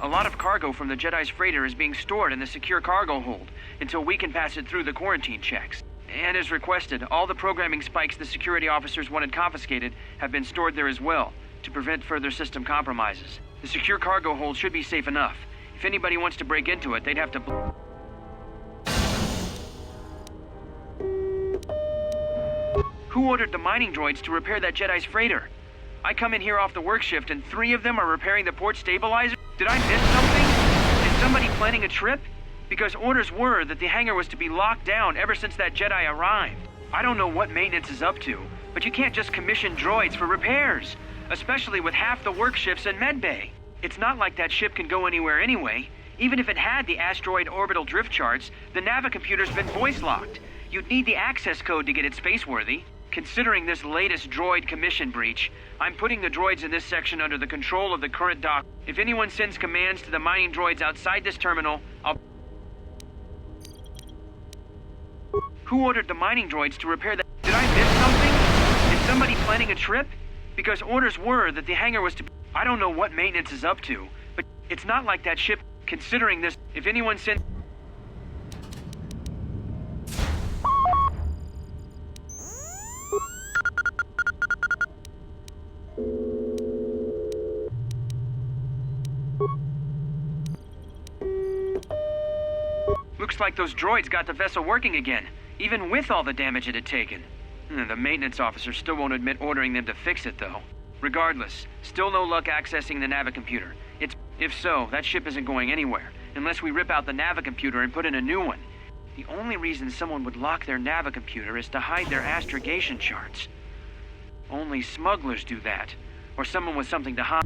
A lot of cargo from the Jedi's freighter is being stored in the secure cargo hold until we can pass it through the quarantine checks. And as requested, all the programming spikes the security officers wanted confiscated have been stored there as well, to prevent further system compromises. The secure cargo hold should be safe enough. If anybody wants to break into it, they'd have to... Who ordered the mining droids to repair that Jedi's freighter? I come in here off the work shift and 3 of them are repairing the port stabilizer? Did I miss something? Is somebody planning a trip? Because orders were that the hangar was to be locked down ever since that Jedi arrived. I don't know what maintenance is up to, but you can't just commission droids for repairs, especially with half the work shifts in medbay. It's not like that ship can go anywhere anyway. Even if it had the asteroid orbital drift charts, the navicomputer's been voice locked. You'd need the access code to get it spaceworthy. Considering this latest droid commission breach, I'm putting the droids in this section under the control of the current dock. If anyone sends commands to the mining droids outside this terminal, I'll... Who ordered the mining droids to repair that? Did I miss something? Is somebody planning a trip? Because orders were that the hangar was to... I don't know what maintenance is up to, but it's not like that ship... Considering this, if anyone sends... Looks like those droids got the vessel working again, even with all the damage it had taken. The maintenance officer still won't admit ordering them to fix it, though. Regardless, still no luck accessing the navicomputer. If so, that ship isn't going anywhere, unless we rip out the navicomputer and put in a new one. The only reason someone would lock their navicomputer is to hide their astrogation charts. Only smugglers do that, or someone with something to hide.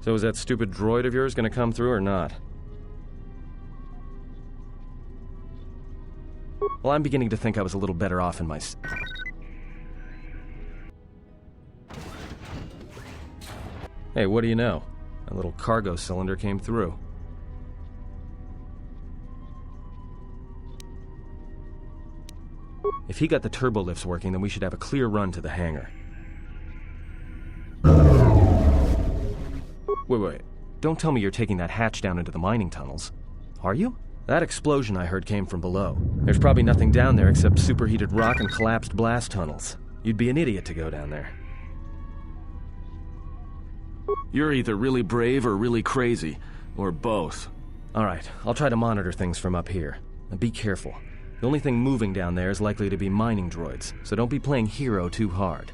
So is that stupid droid of yours gonna come through or not? Well, I'm beginning to think I was a little better off in my... Hey, what do you know? A little cargo cylinder came through. If he got the turbo lifts working, then we should have a clear run to the hangar. Wait. Don't tell me you're taking that hatch down into the mining tunnels. Are you? That explosion I heard came from below. There's probably nothing down there except superheated rock and collapsed blast tunnels. You'd be an idiot to go down there. You're either really brave or really crazy, or both. Alright, I'll try to monitor things from up here. And be careful. The only thing moving down there is likely to be mining droids, so don't be playing hero too hard.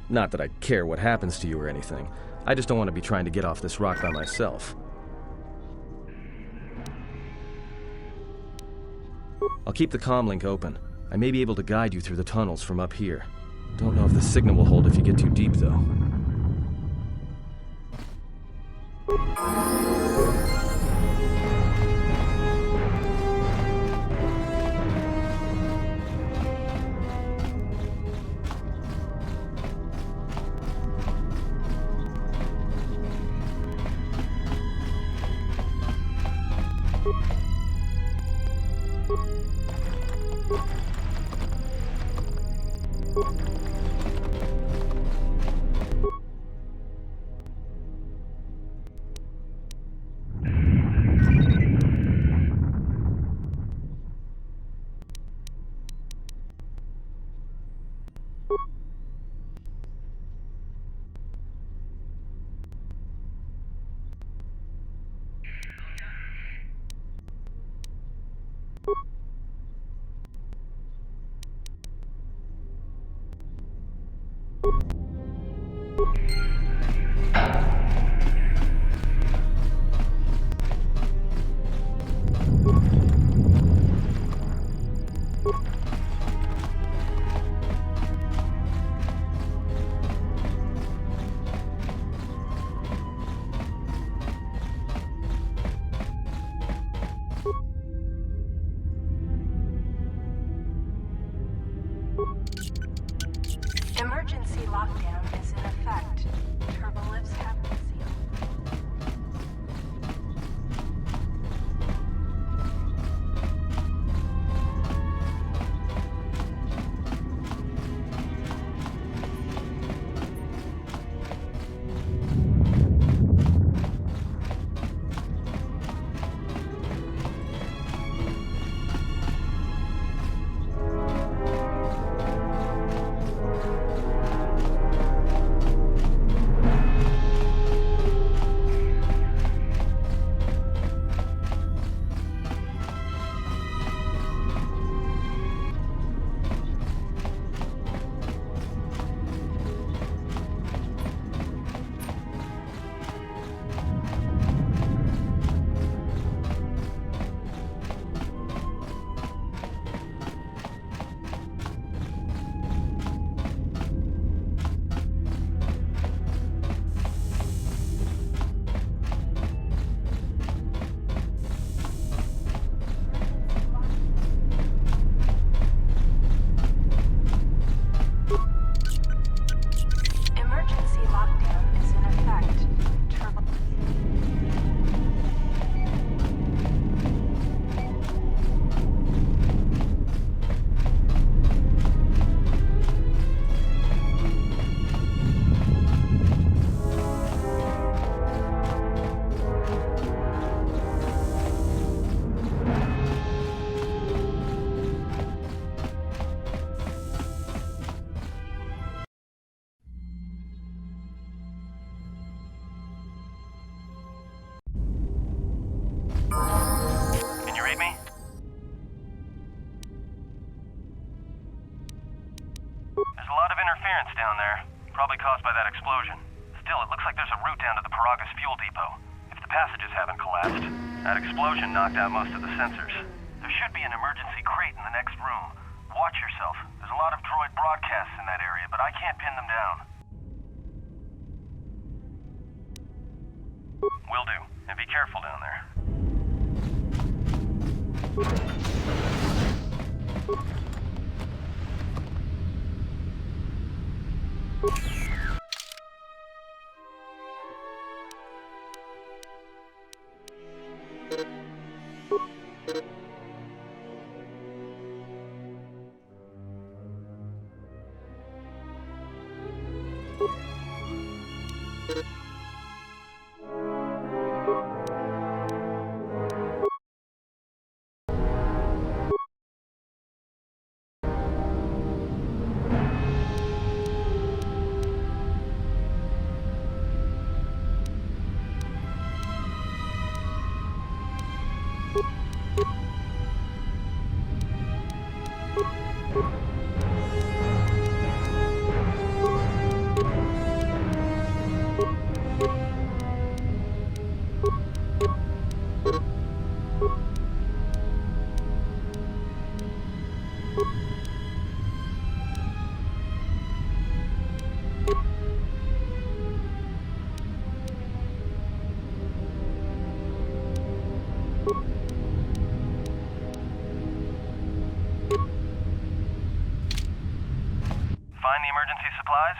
Not that I care what happens to you or anything. I just don't want to be trying to get off this rock by myself. I'll keep the comm link open. I may be able to guide you through the tunnels from up here. Don't know if the signal will hold if you get too deep, though. Emergency lockdown is in effect. Turbo lifts have been sealed. There's a lot of interference down there, probably caused by that explosion. Still, it looks like there's a route down to the Paragus fuel depot. If the passages haven't collapsed, that explosion knocked out most of the sensors. There should be an emergency crate in the next room. Watch yourself. There's a lot of droid broadcasts in that area, but I can't pin them down. Will do. And be careful down there. Find the emergency supplies?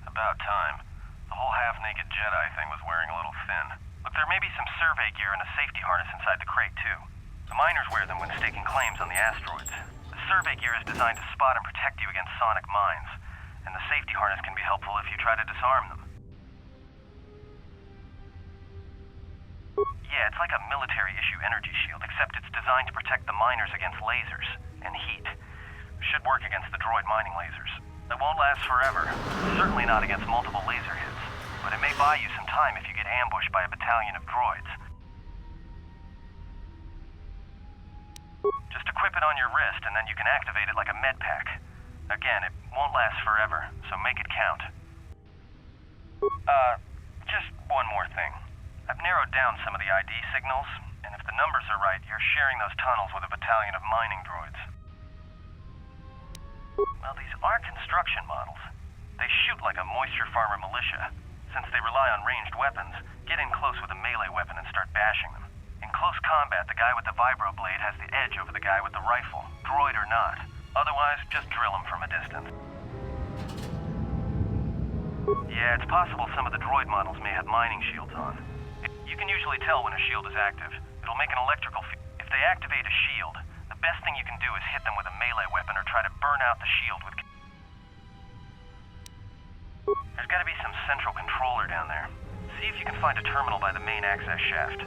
About time. The whole half-naked Jedi thing was wearing a little thin. Look, there may be some survey gear and a safety harness inside the crate, too. The miners wear them when staking claims on the asteroids. The survey gear is designed to spot and protect you against sonic mines, and the safety harness can be helpful if you try to disarm them. Yeah, it's like a military-issue energy shield, except it's designed to protect the miners against lasers and heat. Should work against the droid mining lasers. It won't last forever, certainly not against multiple laser hits, but it may buy you some time if you get ambushed by a battalion of droids. Just equip it on your wrist, and then you can activate it like a med pack. Again, it won't last forever, so make it count. Just one more thing. I've narrowed down some of the ID signals, and if the numbers are right, you're sharing those tunnels with a battalion of mining droids. Well, these are construction models. They shoot like a moisture farmer militia. Since they rely on ranged weapons, get in close with a melee weapon and start bashing them. In close combat, the guy with the vibro blade has the edge over the guy with the rifle, droid or not. Otherwise, just drill him from a distance. Yeah, it's possible some of the droid models may have mining shields on. You can usually tell when a shield is active. It'll make an electrical field. If they activate a shield, the best thing you can do is hit them with a melee weapon or try to burn out the shield with... There's gotta be some central controller down there. See if you can find a terminal by the main access shaft.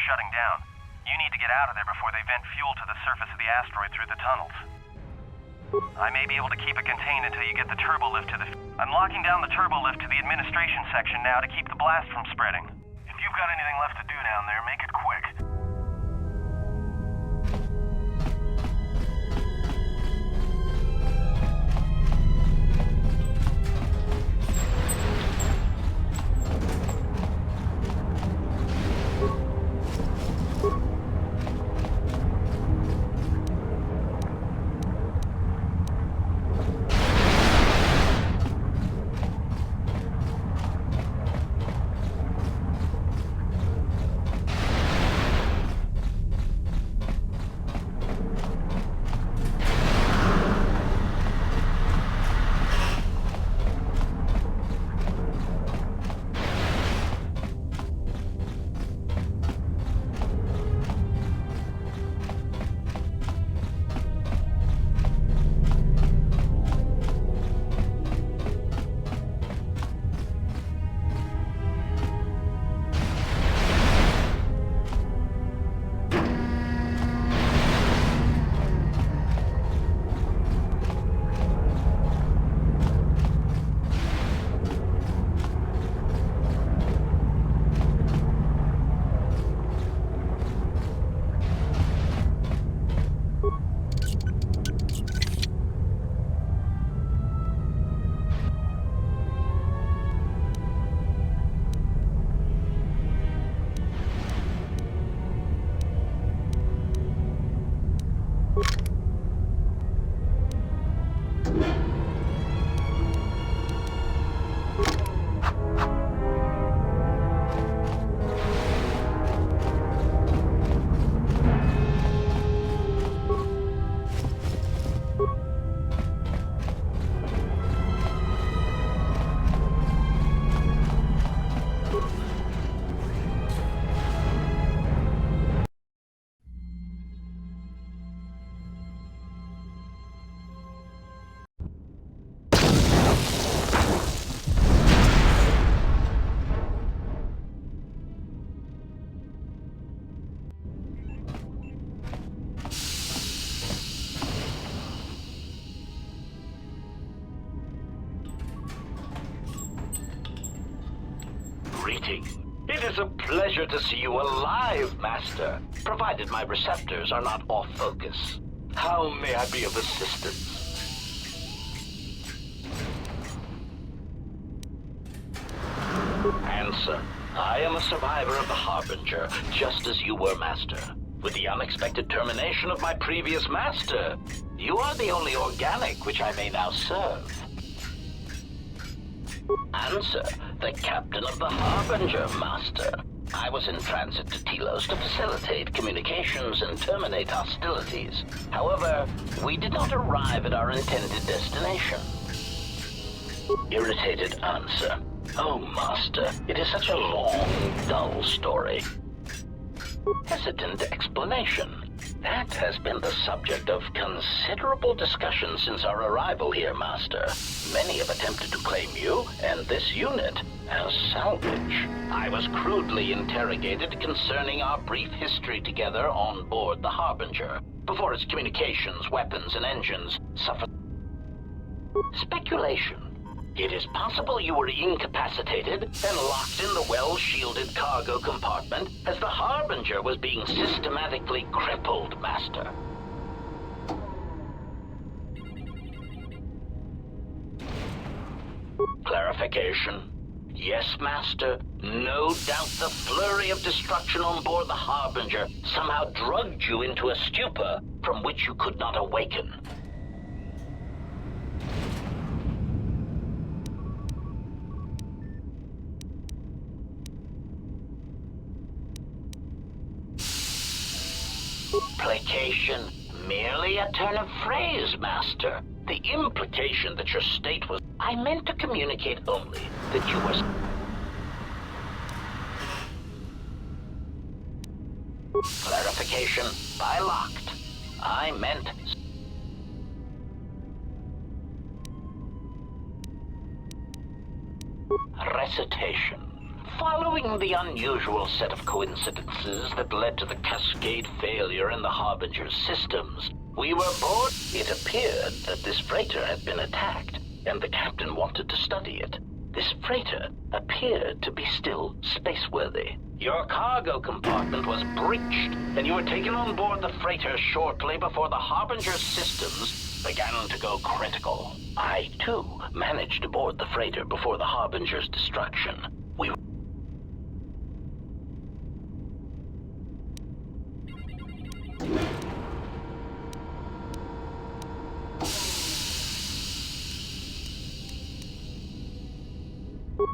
shutting down. You need to get out of there before they vent fuel to the surface of the asteroid through the tunnels. I may be able to keep it contained until you get the turbo lift to the... I'm locking down the turbo lift to the administration section now to keep the blast from spreading. If you've got anything left to do down there, make it quick. greeting. It is a pleasure to see you alive, Master, provided my receptors are not off focus. How may I be of assistance? Answer. I am a survivor of the Harbinger, just as you were, Master. With the unexpected termination of my previous Master, you are the only organic which I may now serve. Answer. The Captain of the Harbinger, Master. I was in transit to Telos to facilitate communications and terminate hostilities. However, we did not arrive at our intended destination. Irritated answer. Oh, Master, it is such a long, dull story. Hesitant explanation. That has been the subject of considerable discussion since our arrival here, Master. Many have attempted to claim you and this unit as salvage. I was crudely interrogated concerning our brief history together on board the Harbinger, before its communications, weapons, and engines suffered. Speculation. It is possible you were incapacitated and locked in the well-shielded cargo compartment as the Harbinger was being systematically crippled, Master. Clarification. Yes, Master. No doubt the flurry of destruction on board the Harbinger somehow drugged you into a stupor from which you could not awaken. Placation, merely a turn of phrase, Master. The implication that your state was... I meant to communicate only that you were... Clarification, I locked. I meant... Recitation. Following the unusual set of coincidences that led to the cascade failure in the Harbinger's systems, we were bored. It appeared that this freighter had been attacked, and the captain wanted to study it. This freighter appeared to be still spaceworthy. Your cargo compartment was breached, and you were taken on board the freighter shortly before the Harbinger's systems began to go critical. I, too, managed to board the freighter before the Harbinger's destruction. We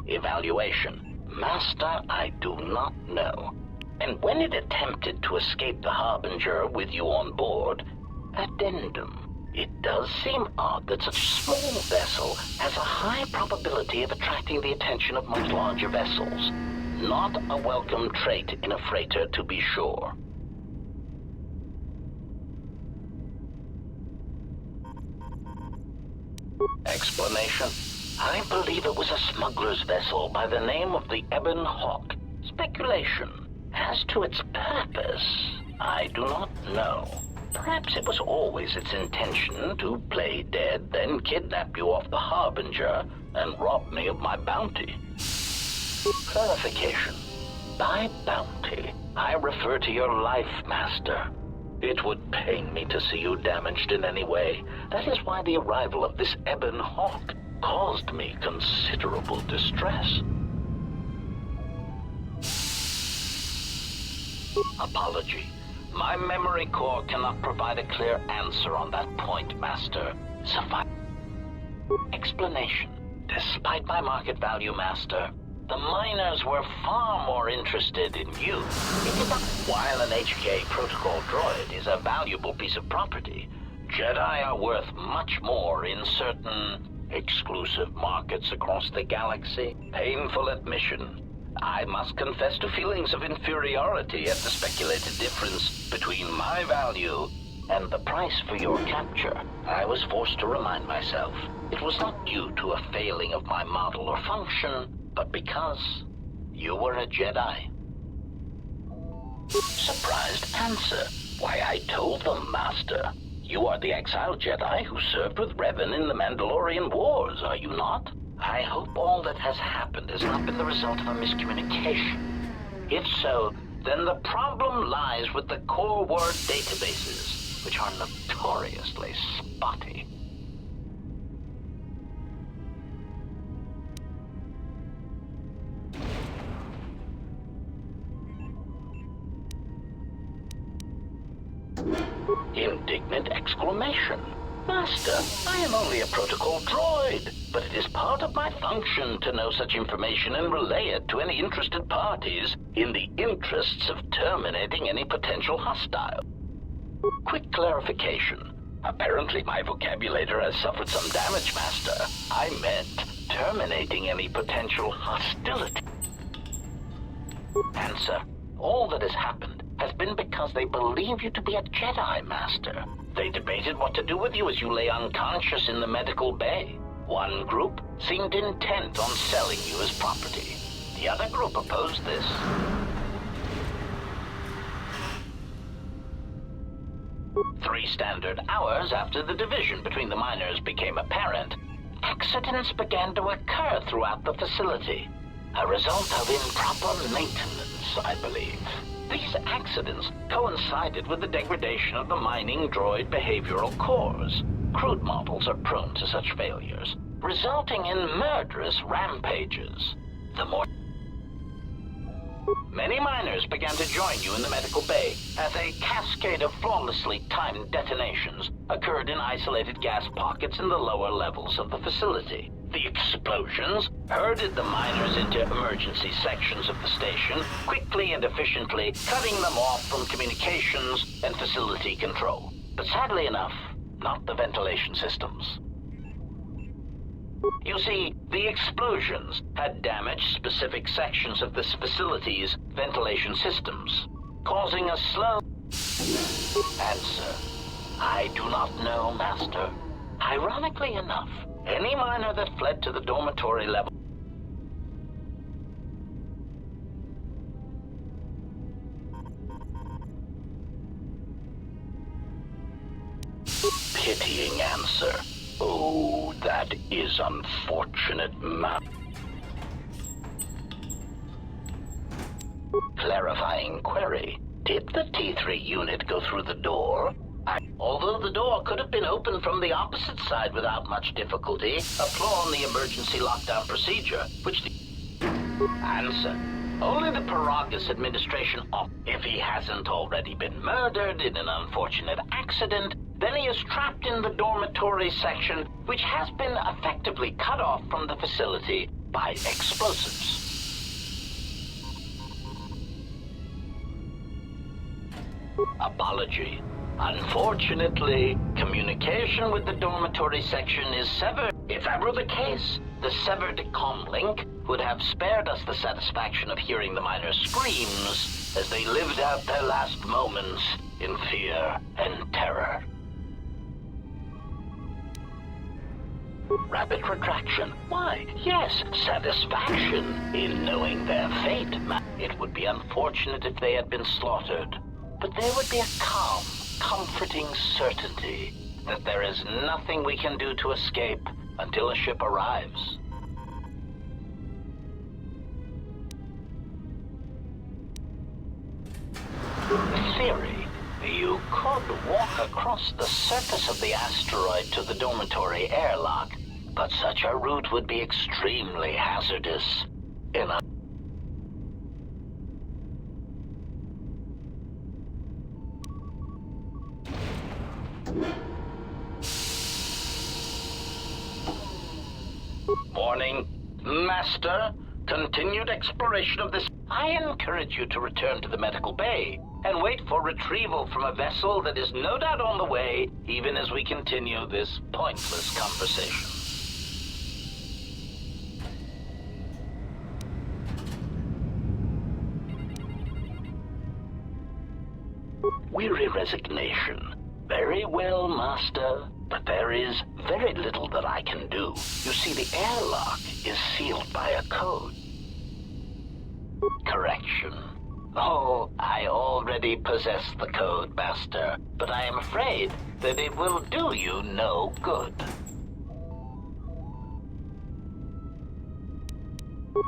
Evaluation. Master, I do not know. And when it attempted to escape the Harbinger with you on board, addendum. It does seem odd that such a small vessel has a high probability of attracting the attention of much larger vessels. Not a welcome trait in a freighter, to be sure. Explanation. I believe it was a smuggler's vessel by the name of the Ebon Hawk. Speculation. As to its purpose, I do not know. Perhaps it was always its intention to play dead, then kidnap you off the Harbinger and rob me of my bounty. Clarification. By bounty, I refer to your life, Master. It would pain me to see you damaged in any way. That is why the arrival of this Ebon Hawk caused me considerable distress. Apology. My memory core cannot provide a clear answer on that point, Master. Suffice. Explanation. Despite my market value, Master, the miners were far more interested in you. While an HK protocol droid is a valuable piece of property, Jedi are worth much more in certain exclusive markets across the galaxy. Painful admission. I must confess to feelings of inferiority at the speculated difference between my value and the price for your capture. I was forced to remind myself it was not due to a failing of my model or function, but because you were a Jedi. Surprised answer. Why, I told them, Master. You are the exiled Jedi who served with Revan in the Mandalorian Wars, are you not? I hope all that has happened has not been the result of a miscommunication. If so, then the problem lies with the core word databases, which are notoriously spotty. Indignant exclamation. Master, I am only a protocol droid, but it is part of my function to know such information and relay it to any interested parties in the interests of terminating any potential hostile. Quick clarification. Apparently my vocabulator has suffered some damage, Master. I meant terminating any potential hostility. Answer. All that has happened has been because they believe you to be a Jedi, Master. They debated what to do with you as you lay unconscious in the medical bay. One group seemed intent on selling you as property. The other group opposed this. Three standard hours after the division between the miners became apparent, accidents began to occur throughout the facility. A result of improper maintenance, I believe. These accidents coincided with the degradation of the mining droid behavioral cores. Crude models are prone to such failures, resulting in murderous rampages. Many miners began to join you in the medical bay as a cascade of flawlessly timed detonations occurred in isolated gas pockets in the lower levels of the facility. The explosions herded the miners into emergency sections of the station, quickly and efficiently cutting them off from communications and facility control. But sadly enough, not the ventilation systems. You see, the explosions had damaged specific sections of this facility's ventilation systems, causing a slow... Answer. I do not know, Master. Ironically enough, any miner that fled to the dormitory level pitying answer. Oh, that is unfortunate, Clarifying query. Did the T3 unit go through the door? Although the door could have been opened from the opposite side without much difficulty, a flaw in the emergency lockdown procedure, which the... Answer. Only the Paragus administration if he hasn't already been murdered in an unfortunate accident, then he is trapped in the dormitory section, which has been effectively cut off from the facility by explosives. Apology. Unfortunately, communication with the dormitory section is severed. If that were the case, the severed comm link would have spared us the satisfaction of hearing the miners' screams as they lived out their last moments in fear and terror. Rapid retraction. Why, yes, satisfaction in knowing their fate. It would be unfortunate if they had been slaughtered, but there would be a calm, comforting certainty that there is nothing we can do to escape until a ship arrives. Theory. You could walk across the surface of the asteroid to the dormitory airlock, but such a route would be extremely hazardous. Warning, Master. Continued exploration of this. I encourage you to return to the medical bay and wait for retrieval from a vessel that is no doubt on the way, even as we continue this pointless conversation. Weary resignation. Very well, Master. But there is very little that I can do. You see, the airlock is sealed by a code. Correction. Oh, I already possess the code, Master, but I am afraid that it will do you no good.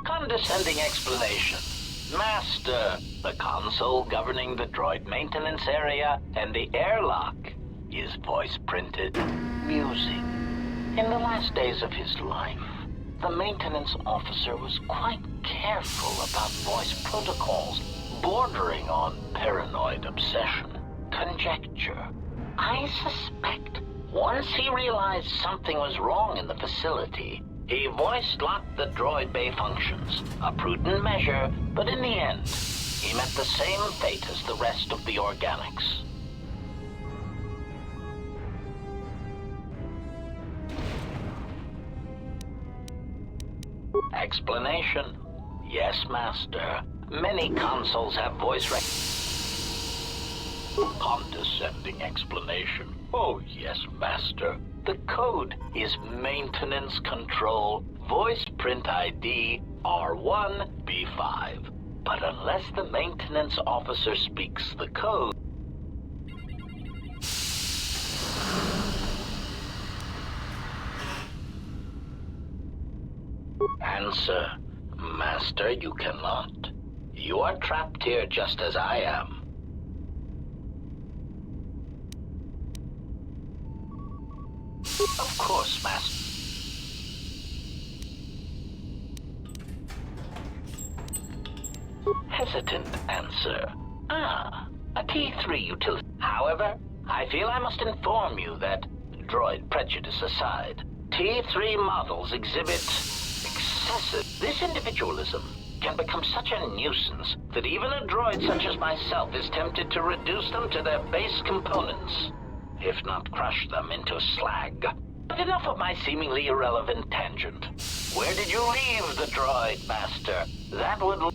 Condescending explanation. Master, the console governing the droid maintenance area and the airlock is voice printed. Musing. In the last days of his life, the maintenance officer was quite careful about voice protocols, bordering on paranoid obsession. Conjecture. I suspect once he realized something was wrong in the facility, he voice-locked the droid bay functions. A prudent measure, but in the end, he met the same fate as the rest of the organics. Explanation. Yes, Master. Many consoles have voice Condescending explanation. Oh, yes, Master. The code is maintenance control, voice print ID R1B5. But unless the maintenance officer speaks the code... Answer. Master, you cannot. You are trapped here just as I am. Of course, Master. Hesitant answer. A T3 utility. However, I feel I must inform you that, droid prejudice aside, T3 models exhibit excessive... This individualism can become such a nuisance that even a droid such as myself is tempted to reduce them to their base components, if not crush them into slag. But enough of my seemingly irrelevant tangent. Where did you leave the droid, Master? That would...